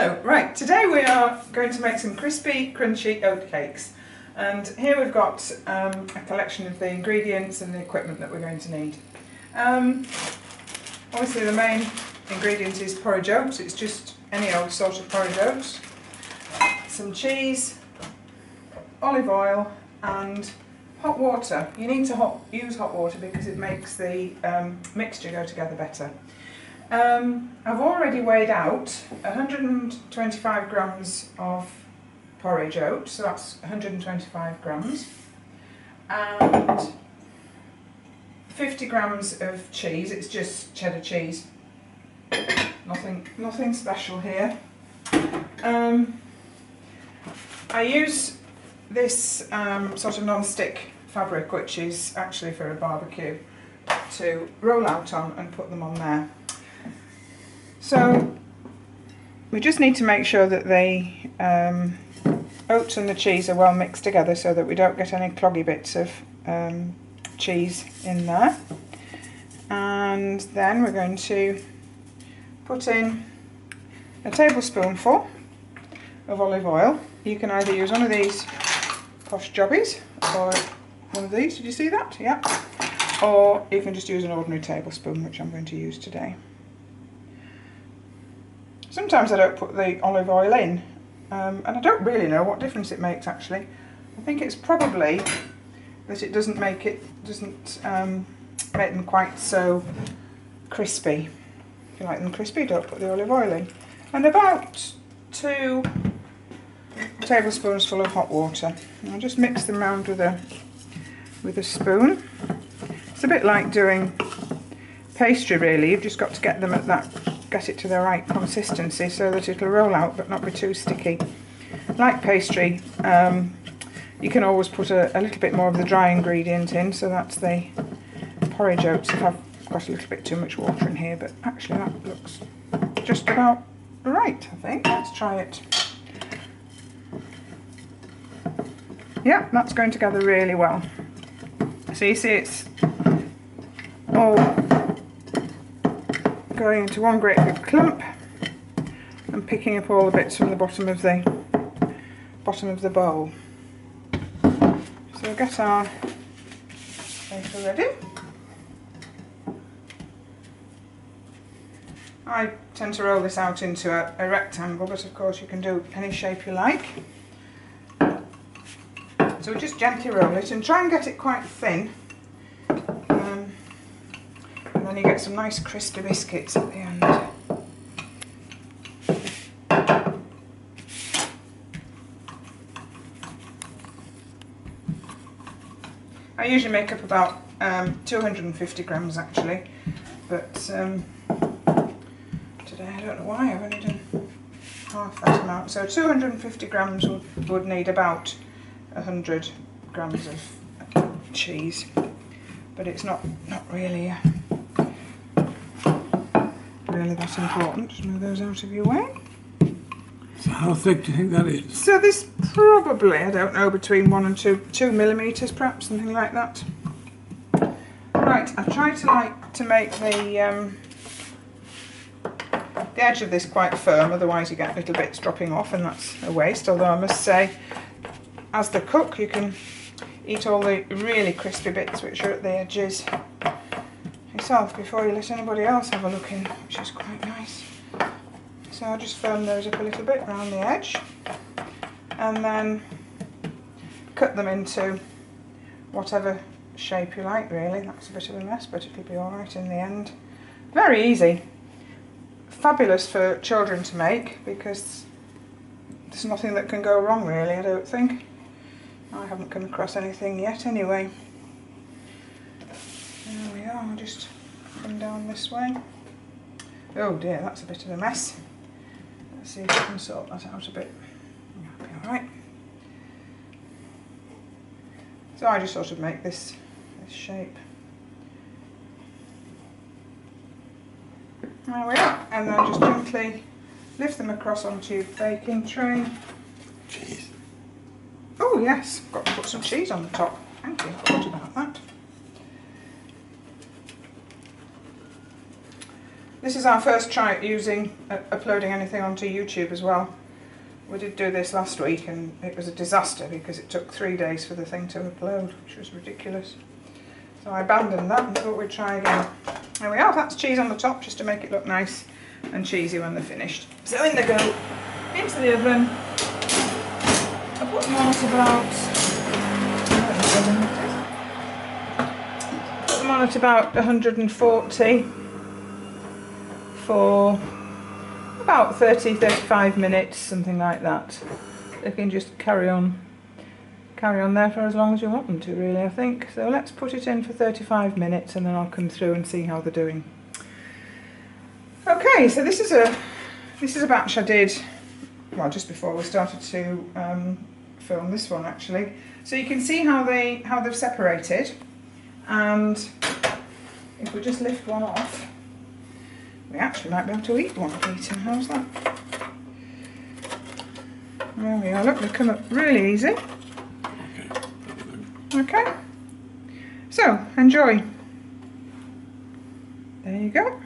Hello, right, today we are going to make some crispy, crunchy oat cakes. And here we've got a collection of the ingredients and the equipment that we're going to need. Obviously the main ingredient is porridge oats. It's just any old sort of porridge oats. Some cheese, olive oil and hot water. You need to use hot water because it makes the mixture go together better. I've already weighed out 125 grams of porridge oats, so that's 125 grams, and 50 grams of cheese. It's just cheddar cheese, nothing special here. I use this sort of non-stick fabric, which is actually for a barbecue, to roll out on and put them on there. So we just need to make sure that the oats and the cheese are well mixed together so that we don't get any cloggy bits of cheese in there. And then we're going to put in a tablespoonful of olive oil. You can either use one of these posh jobbies or one of these. Did you see that? Yeah. Or you can just use an ordinary tablespoon, which I'm going to use today. Sometimes I don't put the olive oil in, and I don't really know what difference it makes actually. I think it's probably that it doesn't make them quite so crispy. If you like them crispy, don't put the olive oil in. And about 2 tablespoons full of hot water. And I'll just mix them around with a spoon. It's a bit like doing pastry really. You've just got to get them get it to the right consistency so that it'll roll out but not be too sticky. Like pastry, you can always put a little bit more of the dry ingredient in, so that's the porridge oats. I've got a little bit too much water in here, but actually that looks just about right, I think. Let's try it. Yeah, that's going together really well. So you see it's all going into one great big clump and picking up all the bits from the bottom of the bowl. So we'll get our batter ready. I tend to roll this out into a rectangle, but of course you can do any shape you like. So we just gently roll it and try and get it quite thin. And then you get some nice crispy biscuits at the end. I usually make up about 250 grams actually, but today I don't know why I've only done half that amount. So 250 grams would need about 100 grams of cheese, but it's not really that important. Just move those out of your way. So how thick do you think that is? So this probably, I don't know, between 1 and 2 millimetres perhaps, something like that. Right, I try to make the edge of this quite firm, otherwise you get little bits dropping off and that's a waste. Although I must say, as the cook you can eat all the really crispy bits which are at the edges yourself before you let anybody else have a look in, which is quite nice. So I'll just firm those up a little bit around the edge and then cut them into whatever shape you like really. That's a bit of a mess, but it'll be alright in the end. Very easy. Fabulous for children to make because there's nothing that can go wrong really, I don't think. I haven't come across anything yet anyway. There we are, I'll just come down this way. Oh dear, that's a bit of a mess. Let's see if I can sort that out a bit. That'll be alright. So I just sort of make this shape. There we are, and then just gently lift them across onto your baking tray. Cheese. Oh yes, got to put some cheese on the top. Thank you, I forgot about that. This is our first try at uploading anything onto YouTube as well. We did do this last week and it was a disaster because it took 3 days for the thing to upload, which was ridiculous. So I abandoned that and thought we'd try again. There we are, that's cheese on the top just to make it look nice and cheesy when they're finished. So in they go, into the oven. I put them on at about 140 for about 30-35 minutes, something like that. They can just carry on there for as long as you want them to, really, I think. So let's put it in for 35 minutes and then I'll come through and see how they're doing. Okay, so this is a batch I did, well, just before we started to film this one actually. So you can see how they've separated, and if we just lift one off, we actually might be able to eat one eaten. How's that? There we are, look, they come up really easy. Okay, so enjoy. There you go.